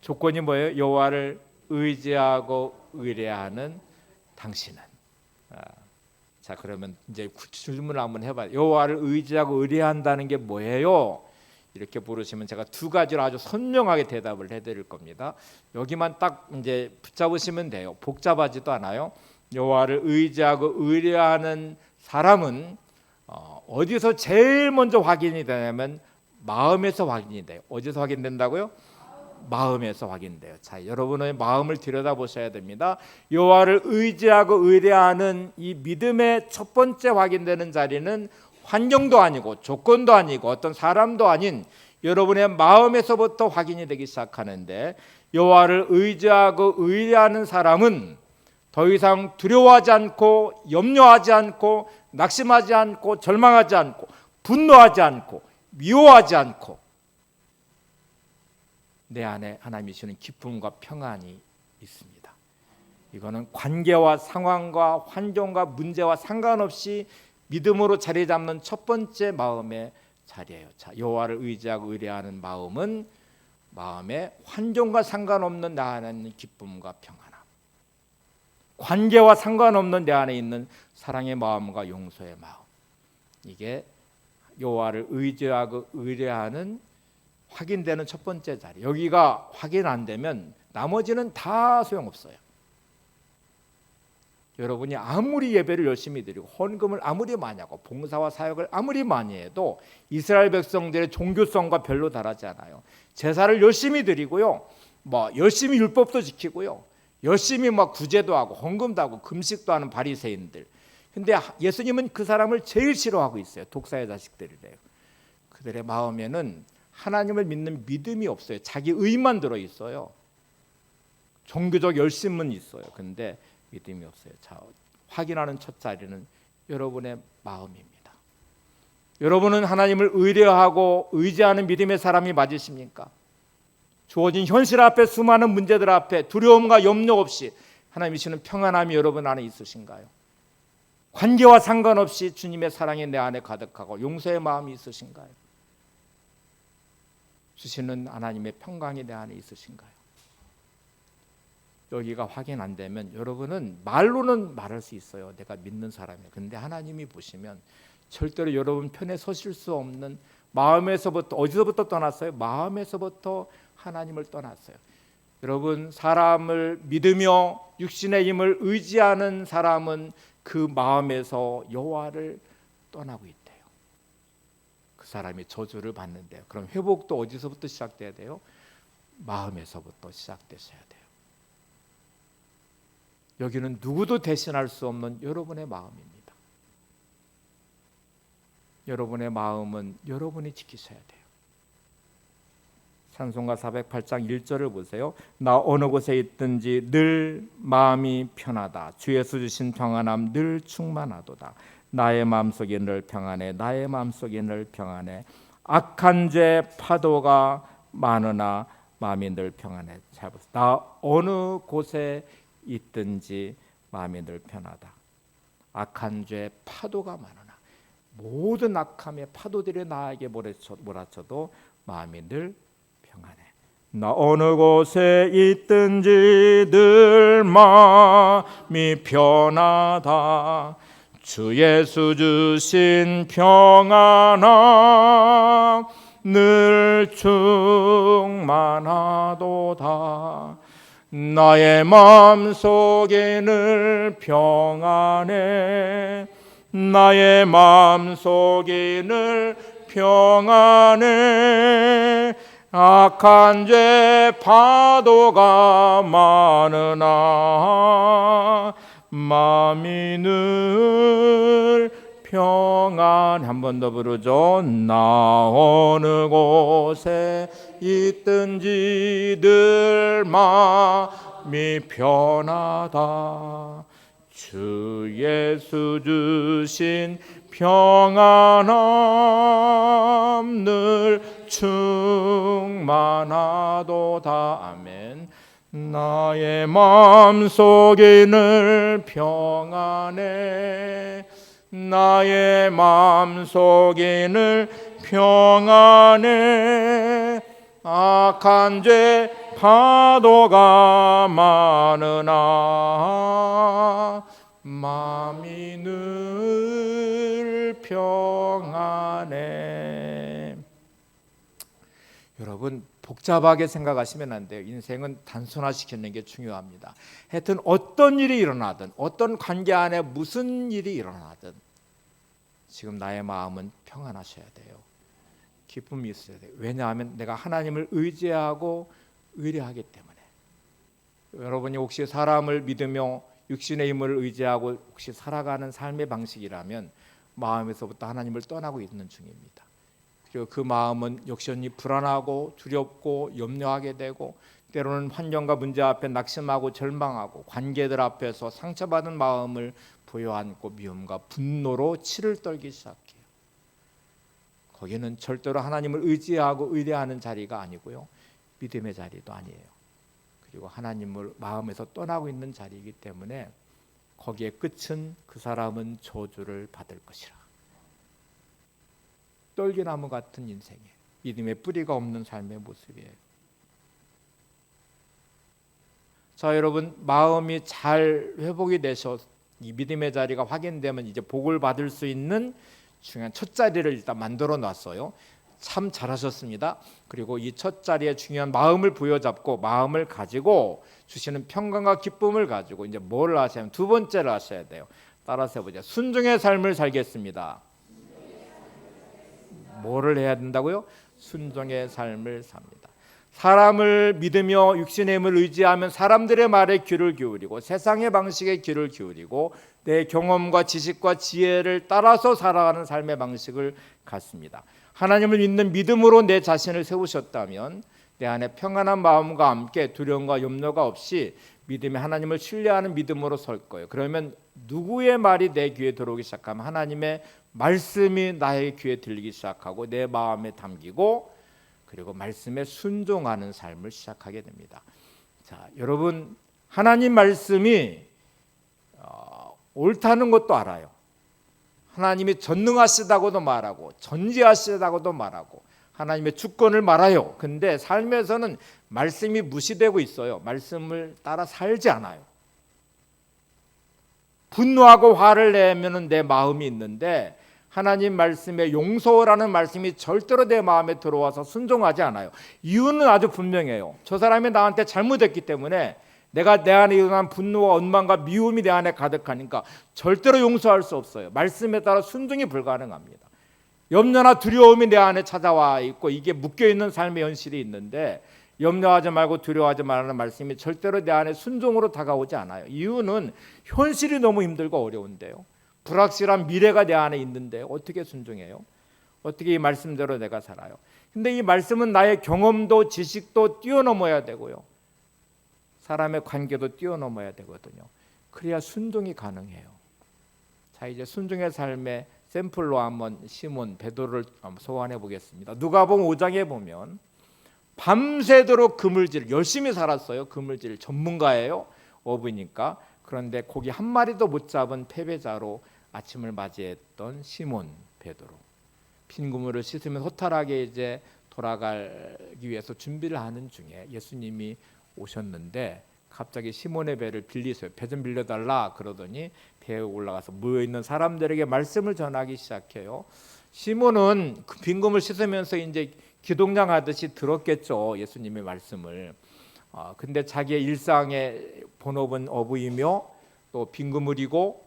조건이 뭐예요? 여호와를 의지하고 의뢰하는 당신은. 자, 그러면 이제 질문을 한번 해봐요. 여호와를 의지하고 의뢰한다는 게 뭐예요? 이렇게 물으시면 제가 2가지로 아주 선명하게 대답을 해드릴 겁니다. 여기만 딱 이제 붙잡으시면 돼요. 복잡하지도 않아요. 여호와를 의지하고 의뢰하는 사람은 어디서 제일 먼저 확인이 되냐면 마음에서 확인이 돼요. 어디서 확인된다고요? 마음에서 확인돼요. 자, 여러분의 마음을 들여다보셔야 됩니다. 여호와를 의지하고 의뢰하는 이 믿음의 첫 번째 확인되는 자리는 환경도 아니고 조건도 아니고 어떤 사람도 아닌 여러분의 마음에서부터 확인이 되기 시작하는데, 여호와를 의지하고 의뢰하는 사람은 더 이상 두려워하지 않고 염려하지 않고 낙심하지 않고 절망하지 않고 분노하지 않고 미워하지 않고 내 안에 하나님이 주시는 기쁨과 평안이 있습니다. 이거는 관계와 상황과 환경과 문제와 상관없이 믿음으로 자리 잡는 첫 번째 마음의 자리예요. 자, 여호와를 의지하고 의뢰하는 마음은 마음에 환경과 상관없는 내 안에 있는 기쁨과 평안함, 관계와 상관없는 내 안에 있는 사랑의 마음과 용서의 마음, 이게 여호와를 의지하고 의뢰하는 확인되는 첫 번째 자리. 여기가 확인 안 되면 나머지는 다 소용없어요. 여러분이 아무리 예배를 열심히 드리고 헌금을 아무리 많이 하고 봉사와 사역을 아무리 많이 해도 이스라엘 백성들의 종교성과 별로 다르지 않아요. 제사를 열심히 드리고요, 뭐 열심히 율법도 지키고요, 열심히 막 구제도 하고 헌금도 하고 금식도 하는 바리새인들. 근데 예수님은 그 사람을 제일 싫어하고 있어요. 독사의 자식들이래요. 그들의 마음에는 하나님을 믿는 믿음이 없어요. 자기 의만 들어 있어요. 종교적 열심은 있어요. 근데 믿음이 없어요. 자, 확인하는 첫 자리는 여러분의 마음입니다. 여러분은 하나님을 의뢰하고 의지하는 믿음의 사람이 맞으십니까? 주어진 현실 앞에, 수많은 문제들 앞에 두려움과 염려 없이 하나님이 주시는 평안함이 여러분 안에 있으신가요? 관계와 상관없이 주님의 사랑이 내 안에 가득하고 용서의 마음이 있으신가요? 주시는 하나님의 평강이 내 안에 있으신가요? 여기가 확인 안 되면 여러분은 말로는 말할 수 있어요. 내가 믿는 사람이에요. 근데 하나님이 보시면 절대로 여러분 편에 서실 수 없는, 마음에서부터, 어디서부터 떠났어요? 마음에서부터 하나님을 떠났어요. 여러분, 사람을 믿으며 육신의 힘을 의지하는 사람은 그 마음에서 여호와를 떠나고 있대요. 그 사람이 저주를 받는데요. 그럼 회복도 어디서부터 시작돼야 돼요? 마음에서부터 시작되셔야 돼요. 여기는 누구도 대신할 수 없는 여러분의 마음입니다. 여러분의 마음은 여러분이 지키셔야 돼요. 찬송가 408장 1절을 보세요. 나 어느 곳에 있든지 늘 마음이 편하다. 주 예수 주신 평안함 늘 충만하도다. 나의 마음속이 늘 평안해. 나의 마음속이 늘 평안해. 악한 죄 파도가 많으나 마음이 늘 평안해. 잘 보세요. 나 어느 곳에 있든지 마음이 늘 편하다. 악한 죄 파도가 많으나, 모든 악함의 파도들이 나에게 몰아쳐도 마음이 늘 평안해. 나 어느 곳에 있든지 늘 마음이 편하다. 주 예수 주신 평안함 늘 충만하도다. 나의 마음속에 늘 평안해. 나의 마음속에 늘 평안해. 악한 죄 파도가 많으나 마음이 늘 평안. 한 번 더 부르죠. 나 어느 곳에 있든지 늘 마음이 편하다. 주 예수 주신 평안함 늘 충만하도다. 아멘. 나의 마음속에 늘 평안해. 나의 마음속에 늘 평안해. 악한 죄 파도가 많으나 마음이 늘 평안해. 여러분, 복잡하게 생각하시면 안 돼요. 인생은 단순화시키는 게 중요합니다. 하여튼 어떤 일이 일어나든, 어떤 관계 안에 무슨 일이 일어나든 지금 나의 마음은 평안하셔야 돼요. 기쁨이 있어야 돼요. 왜냐하면 내가 하나님을 의지하고 의뢰하기 때문에. 여러분이 혹시 사람을 믿으며 육신의 힘을 의지하고 혹시 살아가는 삶의 방식이라면 마음에서부터 하나님을 떠나고 있는 중입니다. 그리고 그 마음은 역시 불안하고 두렵고 염려하게 되고, 때로는 환경과 문제 앞에 낙심하고 절망하고, 관계들 앞에서 상처받은 마음을 부여안고 미움과 분노로 치를 떨기 시작해요. 거기는 절대로 하나님을 의지하고 의뢰하는 자리가 아니고요, 믿음의 자리도 아니에요. 그리고 하나님을 마음에서 떠나고 있는 자리이기 때문에 거기에 끝은 그 사람은 저주를 받을 것이라. 떨기나무 같은 인생이에요. 믿음의 뿌리가 없는 삶의 모습이에요. 자, 여러분, 마음이 잘 회복이 되셔 이 믿음의 자리가 확인되면 이제 복을 받을 수 있는 중요한 첫 자리를 일단 만들어 놨어요. 참 잘하셨습니다. 그리고 이 첫 자리에 중요한 마음을 부여잡고 마음을 가지고 주시는 평강과 기쁨을 가지고 이제 뭘 하셔야, 두 번째를 하셔야 돼요. 따라서 해보자. 순종의 삶을 살겠습니다. 뭐를 해야 된다고요? 순종의 삶을 삽니다. 사람을 믿으며 육신의 힘을 의지하면 사람들의 말에 귀를 기울이고 세상의 방식에 귀를 기울이고 내 경험과 지식과 지혜를 따라서 살아가는 삶의 방식을 갖습니다. 하나님을 믿는 믿음으로 내 자신을 세우셨다면 내 안에 평안한 마음과 함께 두려움과 염려가 없이 믿음의 하나님을 신뢰하는 믿음으로 설 거예요. 그러면 누구의 말이 내 귀에 들어오기 시작하면 하나님의 말씀이 나의 귀에 들리기 시작하고 내 마음에 담기고 그리고 말씀에 순종하는 삶을 시작하게 됩니다. 자, 여러분 하나님 말씀이 옳다는 것도 알아요. 하나님이 전능하시다고도 말하고 전지하시다고도 말하고 하나님의 주권을 말해요. 근데 삶에서는 말씀이 무시되고 있어요. 말씀을 따라 살지 않아요. 분노하고 화를 내면 내 마음이 있는데 하나님 말씀에 용서라는 말씀이 절대로 내 마음에 들어와서 순종하지 않아요. 이유는 아주 분명해요. 저 사람이 나한테 잘못했기 때문에 내가 내 안에 일어난 분노와 원망과 미움이 내 안에 가득하니까 절대로 용서할 수 없어요. 말씀에 따라 순종이 불가능합니다. 염려나 두려움이 내 안에 찾아와 있고 이게 묶여있는 삶의 현실이 있는데 염려하지 말고 두려워하지 말라는 말씀이 절대로 내 안에 순종으로 다가오지 않아요. 이유는 현실이 너무 힘들고 어려운데요. 불확실한 미래가 내 안에 있는데 어떻게 순종해요? 어떻게 이 말씀대로 내가 살아요? 근데 이 말씀은 나의 경험도 지식도 뛰어넘어야 되고요. 사람의 관계도 뛰어넘어야 되거든요. 그래야 순종이 가능해요. 자, 이제 순종의 삶의 샘플로 한번 시몬 베드로를 소환해 보겠습니다. 누가복음 5장에 보면 밤새도록 그물질 열심히 살았어요. 그물질 전문가예요. 어부니까. 그런데 고기 한 마리도 못 잡은 패배자로 아침을 맞이했던 시몬 베드로. 빈 그물을 씻으면 허탈하게 이제 돌아가기 위해서 준비를 하는 중에 예수님이 오셨는데 갑자기 시몬의 배를 빌리세요. 배 좀 빌려달라 그러더니 배에 올라가서 모여있는 사람들에게 말씀을 전하기 시작해요. 시몬은 그 빈 그물 씻으면서 이제 기동장 하듯이 들었겠죠. 예수님의 말씀을. 근데 자기의 일상의 본업은 어부이며 또 빈 그물이고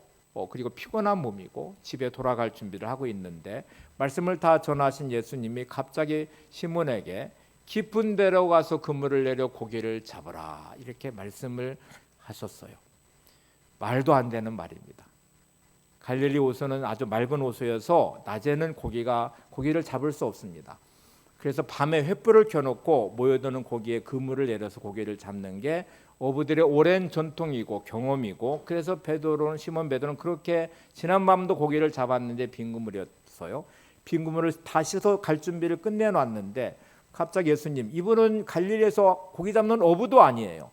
그리고 피곤한 몸이고 집에 돌아갈 준비를 하고 있는데 말씀을 다 전하신 예수님이 갑자기 시몬에게 깊은 데로 가서 그물을 내려 고기를 잡으라 이렇게 말씀을 하셨어요. 말도 안 되는 말입니다. 갈릴리 호수는 아주 맑은 호수여서 낮에는 고기를 잡을 수 없습니다. 그래서 밤에 횃불을 켜놓고 모여드는 고기에 그물을 내려서 고기를 잡는 게 어부들의 오랜 전통이고 경험이고 그래서 시몬 베드로는 그렇게 지난 밤도 고기를 잡았는데 빈 그물이었어요. 빈 그물을 다 씻어 갈 준비를 끝내놨는데 갑자기 예수님, 이분은 갈릴리에서 고기 잡는 어부도 아니에요.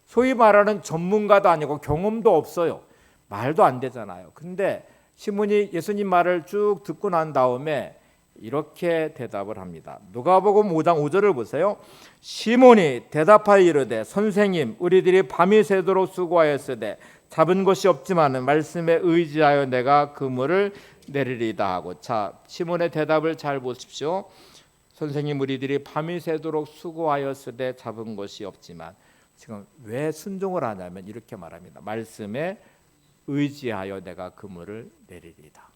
소위 말하는 전문가도 아니고 경험도 없어요. 말도 안 되잖아요. 근데 시몬이 예수님 말을 쭉 듣고 난 다음에 이렇게 대답을 합니다. 누가복음 5장 5절을 보세요. 시몬이 대답하여 이르되 선생님 우리들이 밤이 새도록 수고하였으되 잡은 것이 없지만은 말씀에 의지하여 내가 그물을 내리리다 하고. 자, 시몬의 대답을 잘 보십시오. 선생님 우리들이 밤이 새도록 수고하였으되 잡은 것이 없지만 지금 왜 순종을 하냐면 이렇게 말합니다. 말씀에 의지하여 내가 그물을 내리리다.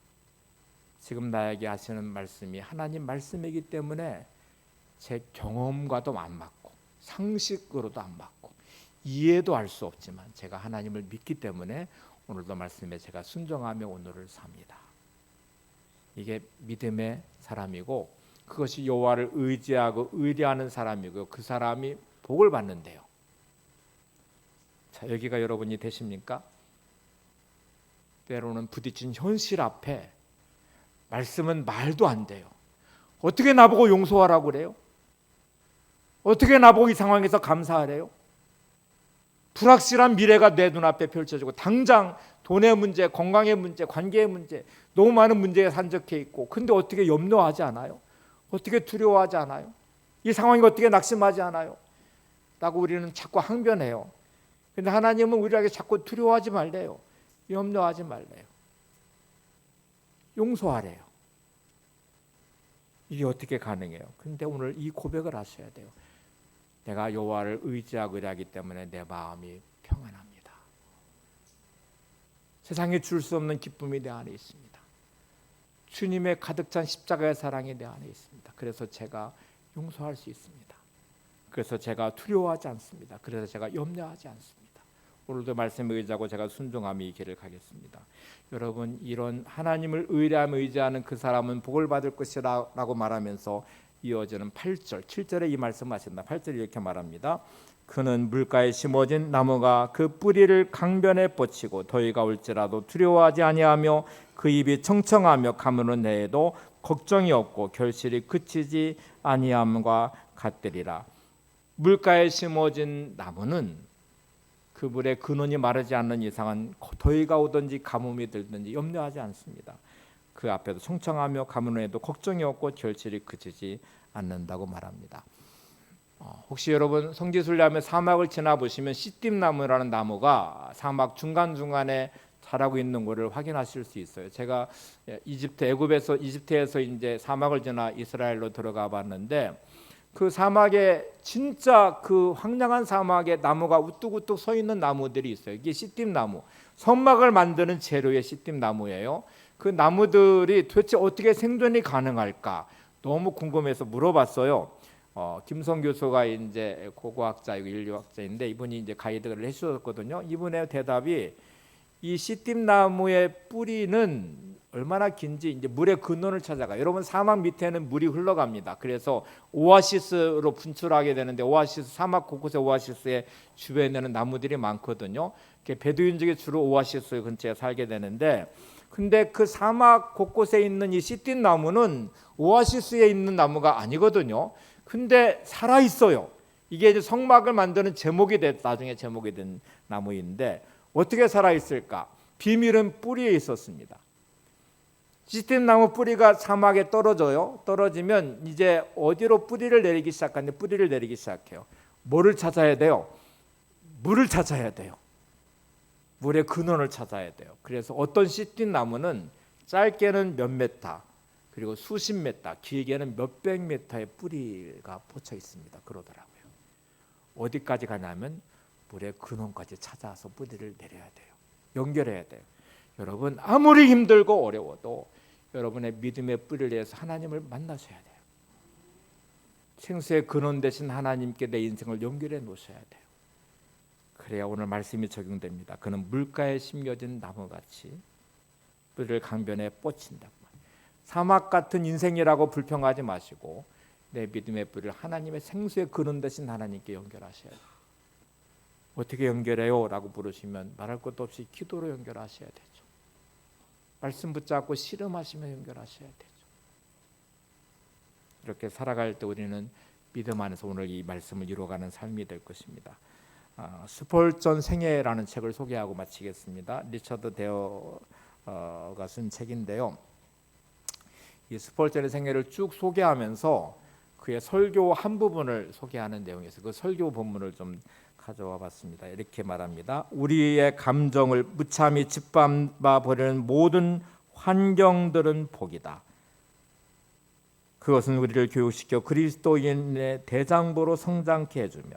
지금 나에게 하시는 말씀이 하나님 말씀이기 때문에 제 경험과도 안 맞고 상식으로도 안 맞고 이해도 할 수 없지만 제가 하나님을 믿기 때문에 오늘도 말씀에 제가 순종하며 오늘을 삽니다. 이게 믿음의 사람이고 그것이 여호와를 의지하고 의뢰하는 사람이고요. 그 사람이 복을 받는데요. 자, 여기가 여러분이 되십니까? 때로는 부딪힌 현실 앞에 말씀은 말도 안 돼요. 어떻게 나보고 용서하라고 그래요? 어떻게 나보고 이 상황에서 감사하래요? 불확실한 미래가 내 눈앞에 펼쳐지고 당장 돈의 문제, 건강의 문제, 관계의 문제 너무 많은 문제에 산적해 있고 근데 어떻게 염려하지 않아요? 어떻게 두려워하지 않아요? 이 상황이 어떻게 낙심하지 않아요? 라고 우리는 자꾸 항변해요. 근데 하나님은 우리에게 자꾸 두려워하지 말래요. 염려하지 말래요. 용서하래요. 이게 어떻게 가능해요? 근데 오늘 이 고백을 하셔야 돼요. 내가 여호와를 의지하고 일하기 때문에 내 마음이 평안합니다. 세상에 줄 수 없는 기쁨이 내 안에 있습니다. 주님의 가득 찬 십자가의 사랑이 내 안에 있습니다. 그래서 제가 용서할 수 있습니다. 그래서 제가 두려워하지 않습니다. 그래서 제가 염려하지 않습니다. 오늘도 말씀에 의지하고 제가 순종하며 이 길을 가겠습니다. 여러분, 이런 하나님을 의뢰하며 의지하는 그 사람은 복을 받을 것이라고 말하면서 이어지는 8절, 7절에 이 말씀하신다. 8절에 이렇게 말합니다. 그는 물가에 심어진 나무가 그 뿌리를 강변에 뻗치고 더위가 올지라도 두려워하지 아니하며 그 잎이 청청하며 가무는 해에도 걱정이 없고 결실이 그치지 아니함과 같으리라. 물가에 심어진 나무는 그 물의 근원이 마르지 않는 이상은 더위가 오든지 가뭄이 들든지 염려하지 않습니다. 그 앞에도 청청하며 가무는 해도 걱정이 없고 결실이 그치지 않는다고 말합니다. 혹시 여러분 성지순례하면 사막을 지나보시면 시띠나무라는 나무가 사막 중간중간에 자라고 있는 것을 확인하실 수 있어요. 제가 이집트에서 이제 사막을 지나 이스라엘로 들어가 봤는데 그 사막에 진짜 그 황량한 사막에 나무가 우뚝우뚝 서 있는 나무들이 있어요. 이게 시띠나무, 성막을 만드는 재료의 시띠나무예요. 그 나무들이 도대체 어떻게 생존이 가능할까 너무 궁금해서 물어봤어요. 김성 교수가 이제 고고학자이고 인류학자인데 이분이 이제 가이드를 해주셨거든요. 이분의 대답이 이 시띠나무의 뿌리는 얼마나 긴지 이제 물의 근원을 찾아가. 여러분 사막 밑에는 물이 흘러갑니다. 그래서 오아시스로 분출하게 되는데 오아시스 사막 곳곳에 오아시스의 주변에는 나무들이 많거든요. 베두인족이 주로 오아시스 근처에 살게 되는데 근데 그 사막 곳곳에 있는 이 시띠나무는 오아시스에 있는 나무가 아니거든요. 근데 살아 있어요. 이게 이제 성막을 만드는 나중에 제목이 된 나무인데 어떻게 살아 있을까? 비밀은 뿌리에 있었습니다. 시띠나무 뿌리가 사막에 떨어져요. 떨어지면 이제 어디로 뿌리를 내리기 시작해요. 뭐를 찾아야 돼요? 물을 찾아야 돼요. 물의 근원을 찾아야 돼요. 그래서 어떤 시띠나무는 짧게는 몇 메타, 그리고 수십 메타, 길게는 몇백 메타의 뿌리가 뻗쳐 있습니다. 그러더라고요. 어디까지 가냐면 물의 근원까지 찾아서 뿌리를 내려야 돼요. 연결해야 돼요. 여러분 아무리 힘들고 어려워도 여러분의 믿음의 뿌리를 위해서 하나님을 만나셔야 돼요. 생수의 근원 되신 하나님께 내 인생을 연결해 놓으셔야 돼요. 그래야 오늘 말씀이 적용됩니다. 그는 물가에 심겨진 나무같이 뿌리를 강변에 뻗친다. 사막 같은 인생이라고 불평하지 마시고 내 믿음의 뿌리를 하나님의 생수의 근원 되신 하나님께 연결하셔야 돼요. 어떻게 연결해요? 라고 물으시면 말할 것도 없이 기도로 연결하셔야 되죠. 말씀 붙잡고 씨름하시며 연결하셔야 되죠. 이렇게 살아갈 때 우리는 믿음 안에서 오늘 이 말씀을 이루어가는 삶이 될 것입니다. 스폴전 생애라는 책을 소개하고 마치겠습니다. 리처드 데어가 쓴 책인데요. 이 스폴전의 생애를 쭉 소개하면서 그의 설교 한 부분을 소개하는 내용에서 그 설교 본문을 좀 가져와 봤습니다. 이렇게 말합니다. 우리의 감정을 무참히 짓밟아 버리는 모든 환경들은 복이다. 그것은 우리를 교육시켜 그리스도인의 대장부로 성장케 해주며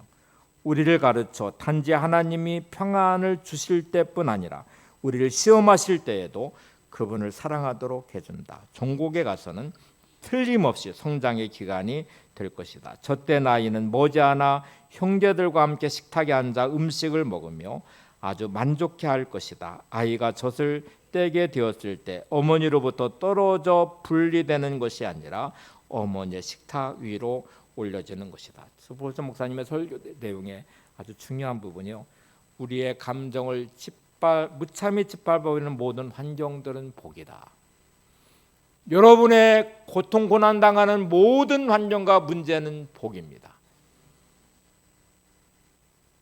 우리를 가르쳐 단지 하나님이 평안을 주실 때뿐 아니라 우리를 시험하실 때에도 그분을 사랑하도록 해준다. 종국에 가서는 틀림없이 성장의 기간이 될 것이다. 저때 나이는 머지않아 형제들과 함께 식탁에 앉아 음식을 먹으며 아주 만족해할 것이다. 아이가 젖을 떼게 되었을 때 어머니로부터 떨어져 분리되는 것이 아니라 어머니의 식탁 위로 올려지는 것이다. 스폴전 목사님의 설교 내용의 아주 중요한 부분이요. 우리의 감정을 무참히 짓밟아버리는 모든 환경들은 복이다. 여러분의 고통 고난 당하는 모든 환경과 문제는 복입니다.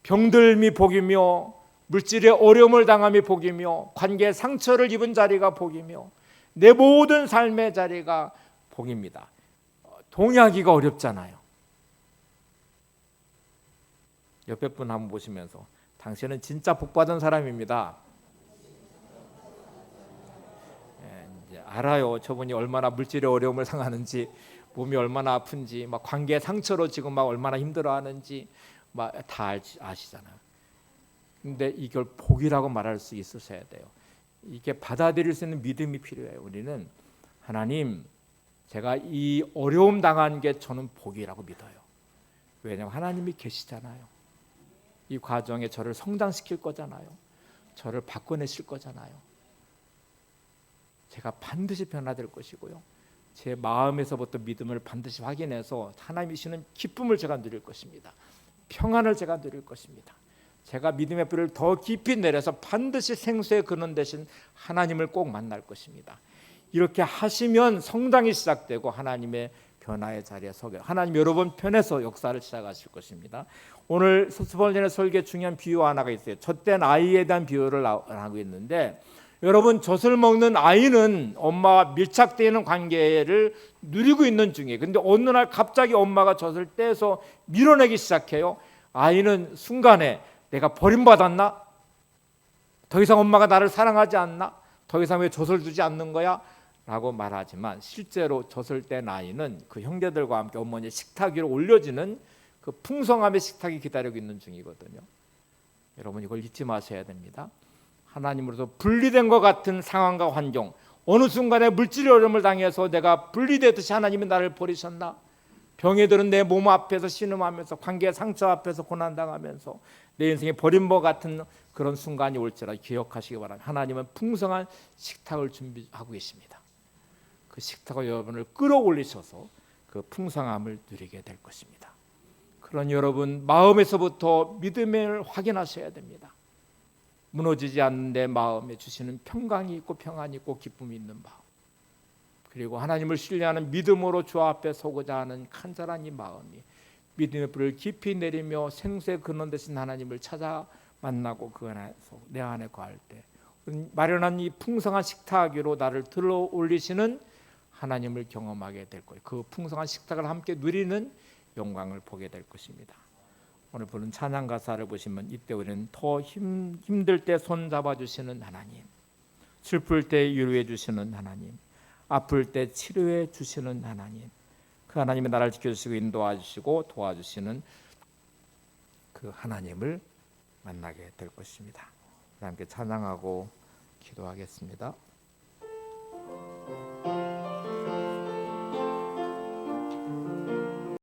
병들미 복이며 물질의 어려움을 당함이 복이며 관계의 상처를 입은 자리가 복이며 내 모든 삶의 자리가 복입니다. 동의하기가 어렵잖아요. 옆에 분 한번 보시면서 당신은 진짜 복받은 사람입니다. 이제 알아요. 저분이 얼마나 물질의 어려움을 당하는지, 몸이 얼마나 아픈지, 막 관계 상처로 지금 막 얼마나 힘들어하는지 막 다 아시잖아요. 근데 이걸 복이라고 말할 수 있으셔야 돼요. 이게 받아들일 수 있는 믿음이 필요해요. 우리는 하나님, 제가 이 어려움 당한 게 저는 복이라고 믿어요. 왜냐하면 하나님이 계시잖아요. 이 과정에 저를 성장시킬 거잖아요. 저를 바꿔내실 거잖아요. 제가 반드시 변화될 것이고요. 제 마음에서부터 믿음을 반드시 확인해서 하나님이 주시는 기쁨을 제가 누릴 것입니다. 평안을 제가 누릴 것입니다. 제가 믿음의 뿌리를 더 깊이 내려서 반드시 생수의 근원 되신 하나님을 꼭 만날 것입니다. 이렇게 하시면 성장이 시작되고 하나님의 변화의 자리에 서게, 하나님 여러분 편에서 역사를 시작하실 것입니다. 오늘 수번전의 설계 중요한 비유 하나가 있어요. 젖된 아이에 대한 비유를 하고 있는데, 여러분 젖을 먹는 아이는 엄마와 밀착되어 있는 관계를 누리고 있는 중이에요. 근데 어느 날 갑자기 엄마가 젖을 떼서 밀어내기 시작해요. 아이는 순간에 내가 버림받았나? 더 이상 엄마가 나를 사랑하지 않나? 더 이상 왜 젖을 주지 않는 거야? 라고 말하지만 실제로 젖을 뗀 아이는 그 형제들과 함께 어머니의 식탁 위로 올려지는 그 풍성함의 식탁이 기다리고 있는 중이거든요. 여러분 이걸 잊지 마셔야 됩니다. 하나님으로서 분리된 것 같은 상황과 환경, 어느 순간에 물질의 어려움을 당해서 내가 분리되듯이 하나님이 나를 버리셨나? 병에 들은 내 몸 앞에서 신음하면서, 관계 상처 앞에서 고난당하면서 내 인생에 버림과 같은 그런 순간이 올지라 기억하시기 바랍니다. 하나님은 풍성한 식탁을 준비하고 계십니다. 그 식탁을 여러분을 끌어올리셔서 그 풍성함을 누리게 될 것입니다. 그런 여러분 마음에서부터 믿음을 확인하셔야 됩니다. 무너지지 않는 내 마음에 주시는 평강이 있고 평안이 있고 기쁨이 있는 마음, 그리고 하나님을 신뢰하는 믿음으로 주 앞에 서고자 하는 간절한 이 마음이 믿음의 불을 깊이 내리며 생수의 근원 되신 하나님을 찾아 만나고 그 안에서 내 안에 거할 때 마련한 이 풍성한 식탁 위로 나를 들어 올리시는 하나님을 경험하게 될 거예요. 그 풍성한 식탁을 함께 누리는 영광을 보게 될 것입니다. 오늘 부른 찬양 가사를 보시면 이때 우리는 더 힘들 때 손 잡아주시는 하나님, 슬플 때 위로해 주시는 하나님, 아플 때 치료해 주시는 하나님, 그 하나님이 나를 지켜주시고 인도하시고 도와주시는 그 하나님을 만나게 될 것입니다. 함께 찬양하고 기도하겠습니다.